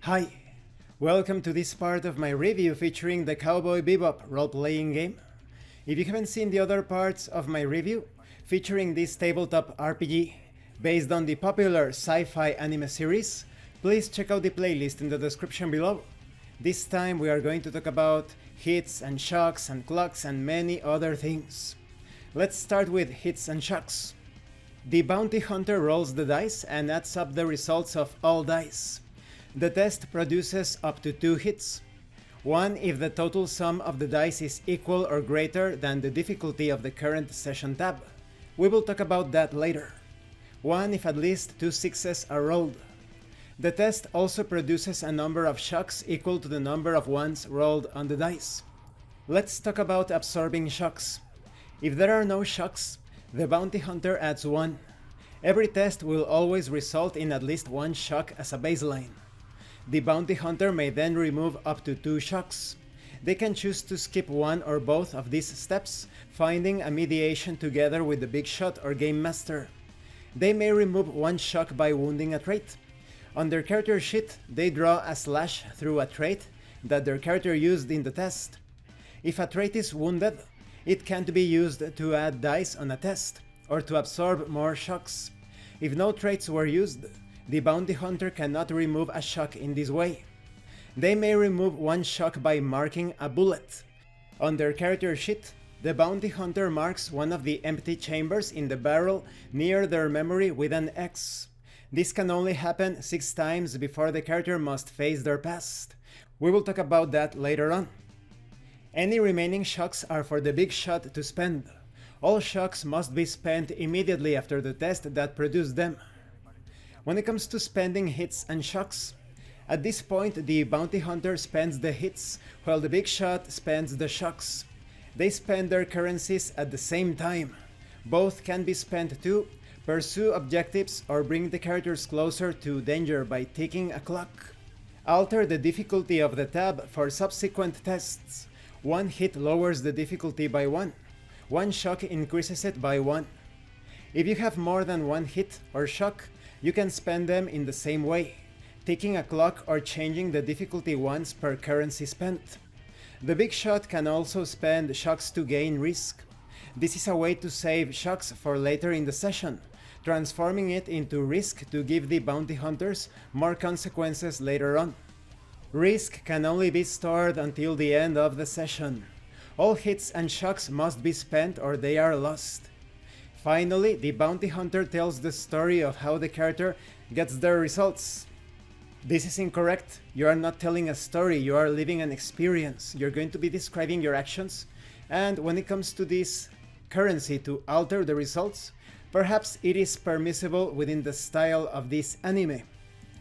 Hi, welcome to this part of my review featuring the Cowboy Bebop role-playing game. If you haven't seen the other parts of my review featuring this tabletop RPG based on the popular sci-fi anime series, please check out the playlist in the description below. This time we are going to talk about hits and shocks and clocks and many other things. Let's start with hits and shocks. The bounty hunter rolls the dice and adds up the results of all dice. The test produces up to 2 hits. 1 if the total sum of the dice is equal or greater than the difficulty of the current session tab. We will talk about that later. 1 if at least 2 sixes are rolled. The test also produces a number of shocks equal to the number of ones rolled on the dice. Let's talk about absorbing shocks. If there are no shocks, the bounty hunter adds 1. Every test will always result in at least 1 shock as a baseline. The bounty hunter may then remove up to 2 shocks. They can choose to skip one or both of these steps, finding a mediation together with the big shot or game master. They may remove 1 shock by wounding a trait. On their character sheet, they draw a slash through a trait that their character used in the test. If a trait is wounded, it can't be used to add dice on a test, or to absorb more shocks. If no traits were used, the bounty hunter cannot remove a shock in this way. They may remove 1 shock by marking a bullet. On their character sheet, the bounty hunter marks one of the empty chambers in the barrel near their memory with an X. This can only happen 6 times before the character must face their past. We will talk about that later on. Any remaining shocks are for the big shot to spend. All shocks must be spent immediately after the test that produced them. When it comes to spending hits and shocks, at this point the bounty hunter spends the hits while the big shot spends the shocks. They spend their currencies at the same time. Both can be spent to pursue objectives or bring the characters closer to danger by ticking a clock. Alter the difficulty of the tab for subsequent tests. 1 hit lowers the difficulty by 1. 1 shock increases it by 1. If you have more than 1 hit or shock, you can spend them in the same way, ticking a clock or changing the difficulty once per currency spent. The big shot can also spend shocks to gain risk. This is a way to save shocks for later in the session, transforming it into risk to give the bounty hunters more consequences later on. Risk can only be stored until the end of the session. All hits and shocks must be spent or they are lost. Finally, the bounty hunter tells the story of how the character gets their results. This is incorrect. You are not telling a story, you are living an experience. You're going to be describing your actions, and when it comes to this currency to alter the results, perhaps it is permissible within the style of this anime.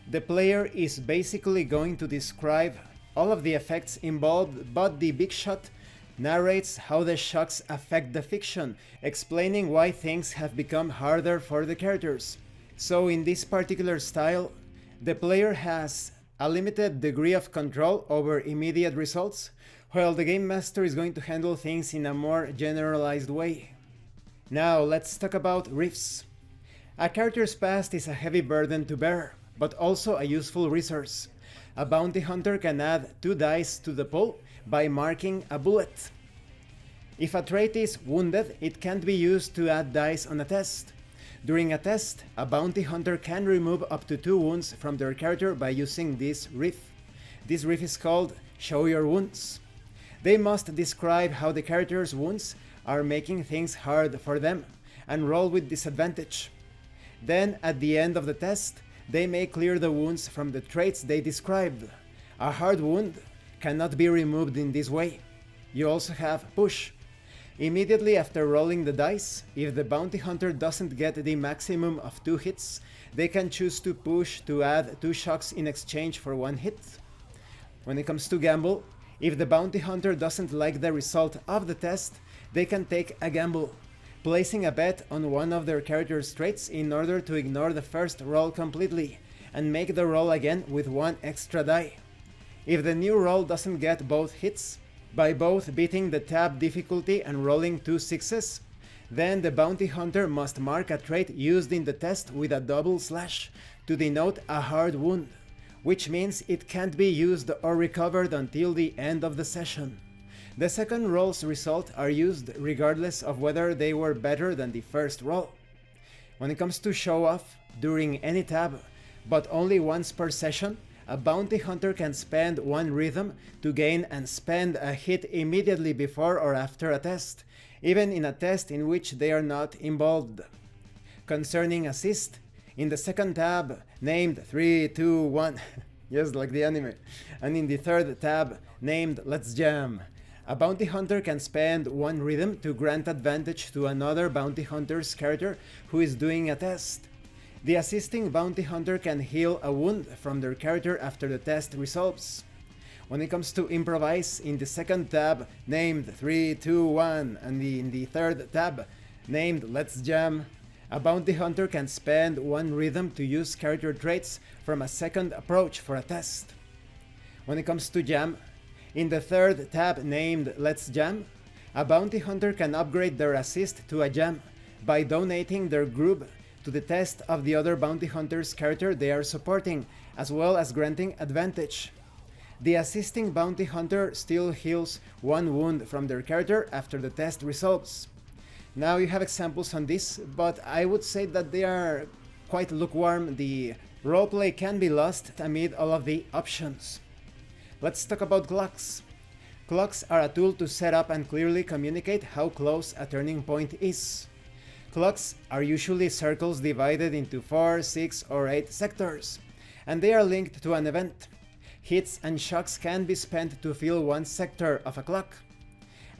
The player is basically going to describe all of the effects involved, but the big shot narrates how the shocks affect the fiction, explaining why things have become harder for the characters. So in this particular style, the player has a limited degree of control over immediate results, while the game master is going to handle things in a more generalized way. Now let's talk about riffs. A character's past is a heavy burden to bear, but also a useful resource. A bounty hunter can add 2 dice to the pool by marking a bullet. If a trait is wounded, it can't be used to add dice on a test. During a test, a bounty hunter can remove up to 2 wounds from their character by using this riff. This riff is called Show Your Wounds. They must describe how the character's wounds are making things hard for them, and roll with disadvantage. Then, at the end of the test, they may clear the wounds from the traits they described. A hard wound cannot be removed in this way. You also have push. Immediately after rolling the dice, if the bounty hunter doesn't get the maximum of 2 hits, they can choose to push to add 2 shocks in exchange for 1 hit. When it comes to gamble, if the bounty hunter doesn't like the result of the test, they can take a gamble, placing a bet on one of their character's traits in order to ignore the first roll completely, and make the roll again with 1 extra die. If the new roll doesn't get both hits, by both beating the tab difficulty and rolling 2 sixes, then the bounty hunter must mark a trait used in the test with a double slash to denote a hard wound, which means it can't be used or recovered until the end of the session. The second roll's results are used regardless of whether they were better than the first roll. When it comes to show off, during any tab, but only once per session, a bounty hunter can spend one rhythm to gain and spend a hit immediately before or after a test, even in a test in which they are not involved. Concerning assist, in the second tab, named 3, 2, 1, just like the anime, and in the third tab, named Let's Jam, a bounty hunter can spend one rhythm to grant advantage to another bounty hunter's character who is doing a test. The assisting bounty hunter can heal a wound from their character after the test resolves. When it comes to improvise, in the second tab, named 3, 2, 1, and in the third tab, named Let's Jam, a bounty hunter can spend one rhythm to use character traits from a second approach for a test. When it comes to jam, in the third tab named Let's Jam, a bounty hunter can upgrade their assist to a jam by donating their group to the test of the other bounty hunter's character they are supporting, as well as granting advantage. The assisting bounty hunter still heals one wound from their character after the test resolves. Now you have examples on this, but I would say that they are quite lukewarm. The roleplay can be lost amid all of the options. Let's talk about clocks. Clocks are a tool to set up and clearly communicate how close a turning point is. Clocks are usually circles divided into 4, 6, or 8 sectors, and they are linked to an event. Hits and shocks can be spent to fill one sector of a clock,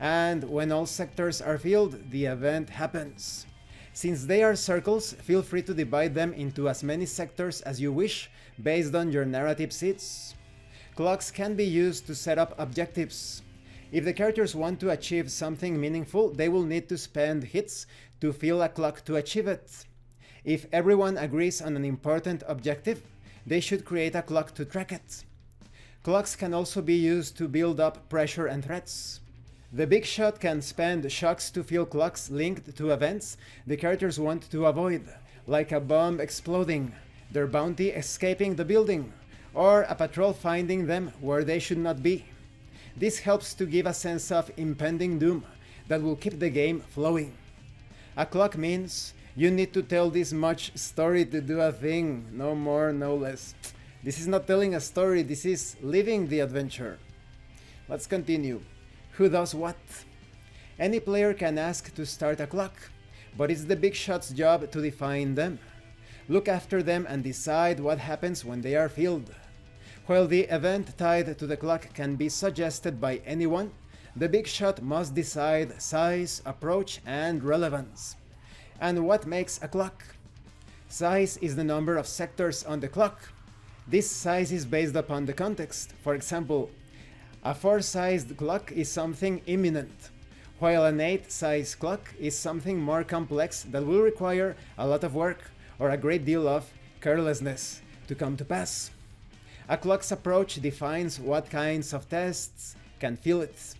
and when all sectors are filled, the event happens. Since they are circles, feel free to divide them into as many sectors as you wish based on your narrative seeds. Clocks can be used to set up objectives. If the characters want to achieve something meaningful, they will need to spend hits to fill a clock to achieve it. If everyone agrees on an important objective, they should create a clock to track it. Clocks can also be used to build up pressure and threats. The big shot can spend shocks to fill clocks linked to events the characters want to avoid, like a bomb exploding, their bounty escaping the building, or a patrol finding them where they should not be. This helps to give a sense of impending doom that will keep the game flowing. A clock means you need to tell this much story to do a thing, no more, no less. This is not telling a story, this is living the adventure. Let's continue. Who does what? Any player can ask to start a clock, but it's the big shot's job to define them. Look after them and decide what happens when they are filled. While the event tied to the clock can be suggested by anyone, the big shot must decide size, approach, and relevance. And what makes a clock? Size is the number of sectors on the clock. This size is based upon the context. For example, a 4-sized clock is something imminent, while an 8-sized clock is something more complex that will require a lot of work or a great deal of carelessness to come to pass. A clock's approach defines what kinds of tests can fill it.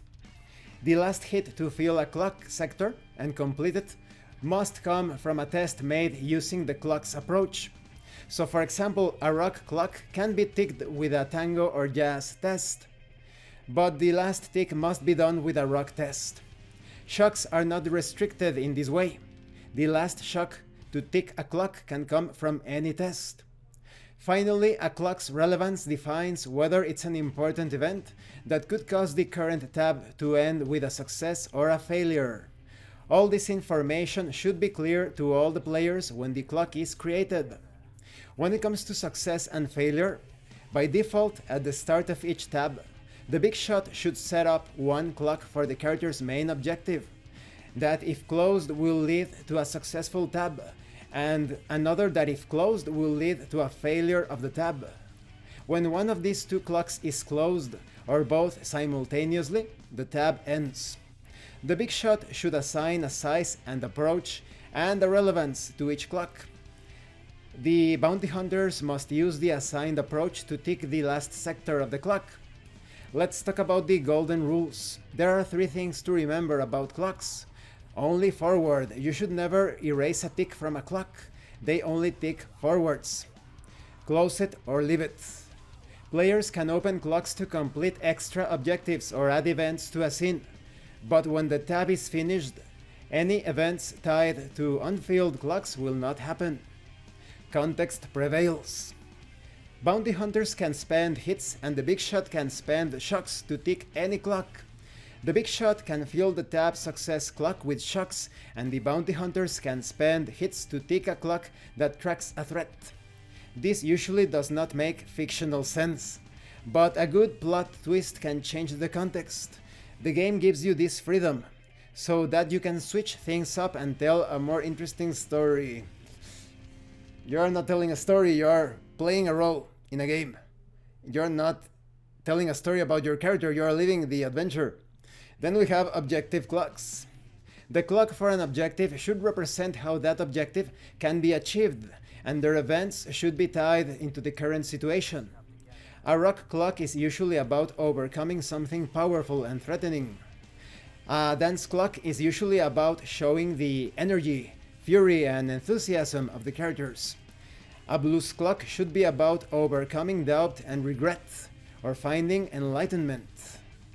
The last hit to fill a clock sector and complete it must come from a test made using the clock's approach. So for example, a rock clock can be ticked with a tango or jazz test, but the last tick must be done with a rock test. Shocks are not restricted in this way. The last shock to tick a clock can come from any test. Finally, a clock's relevance defines whether it's an important event that could cause the current tab to end with a success or a failure. All this information should be clear to all the players when the clock is created. When it comes to success and failure, by default at the start of each tab, the big shot should set up one clock for the character's main objective, that if closed will lead to a successful tab, and another that if closed will lead to a failure of the tab. When one of these two clocks is closed, or both simultaneously, the tab ends. The big shot should assign a size and approach and a relevance to each clock. The bounty hunters must use the assigned approach to tick the last sector of the clock. Let's talk about the golden rules. There are 3 things to remember about clocks. Only forward. You should never erase a tick from a clock. They only tick forwards. Close it or leave it. Players can open clocks to complete extra objectives or add events to a scene, but when the tab is finished, any events tied to unfilled clocks will not happen. Context prevails. Bounty hunters can spend hits and the big shot can spend shocks to tick any clock. The big shot can fill the tab success clock with shocks, and the bounty hunters can spend hits to tick a clock that tracks a threat. This usually does not make fictional sense, but a good plot twist can change the context. The game gives you this freedom, so that you can switch things up and tell a more interesting story. You're not telling a story, you're playing a role in a game. You're not telling a story about your character, you're living the adventure. Then we have objective clocks. The clock for an objective should represent how that objective can be achieved, and their events should be tied into the current situation. A rock clock is usually about overcoming something powerful and threatening. A dance clock is usually about showing the energy, fury, and enthusiasm of the characters. A blues clock should be about overcoming doubt and regret, or finding enlightenment.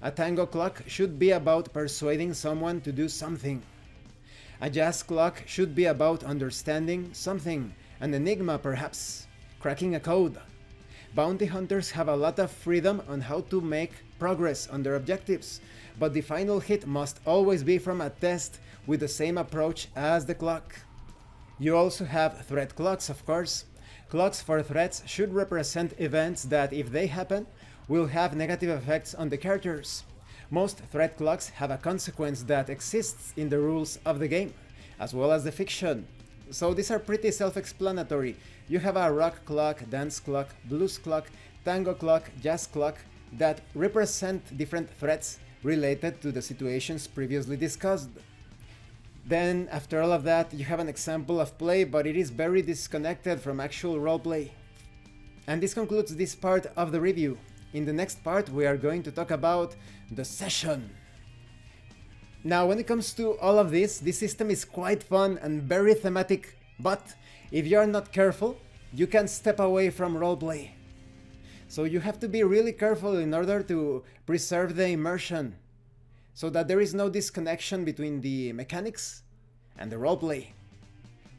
A tango clock should be about persuading someone to do something. A jazz clock should be about understanding something, an enigma perhaps, cracking a code. Bounty hunters have a lot of freedom on how to make progress on their objectives, but the final hit must always be from a test with the same approach as the clock. You also have threat clocks, of course. Clocks for threats should represent events that, if they happen, will have negative effects on the characters. Most threat clocks have a consequence that exists in the rules of the game, as well as the fiction. So these are pretty self-explanatory. You have a rock clock, dance clock, blues clock, tango clock, jazz clock that represent different threats related to the situations previously discussed. Then, after all of that, you have an example of play, but it is very disconnected from actual roleplay. And this concludes this part of the review. In the next part, we are going to talk about the session. Now, when it comes to all of this system is quite fun and very thematic, but if you are not careful, you can step away from roleplay. So you have to be really careful in order to preserve the immersion, so that there is no disconnection between the mechanics and the roleplay.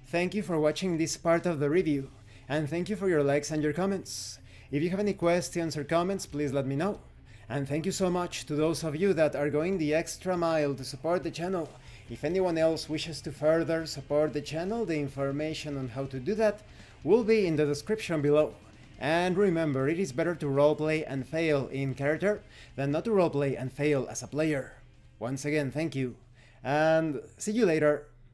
Thank you for watching this part of the review, and thank you for your likes and your comments. If you have any questions or comments, please let me know. And thank you so much to those of you that are going the extra mile to support the channel. If anyone else wishes to further support the channel, the information on how to do that will be in the description below. And remember, it is better to roleplay and fail in character than not to roleplay and fail as a player. Once again, thank you, and see you later.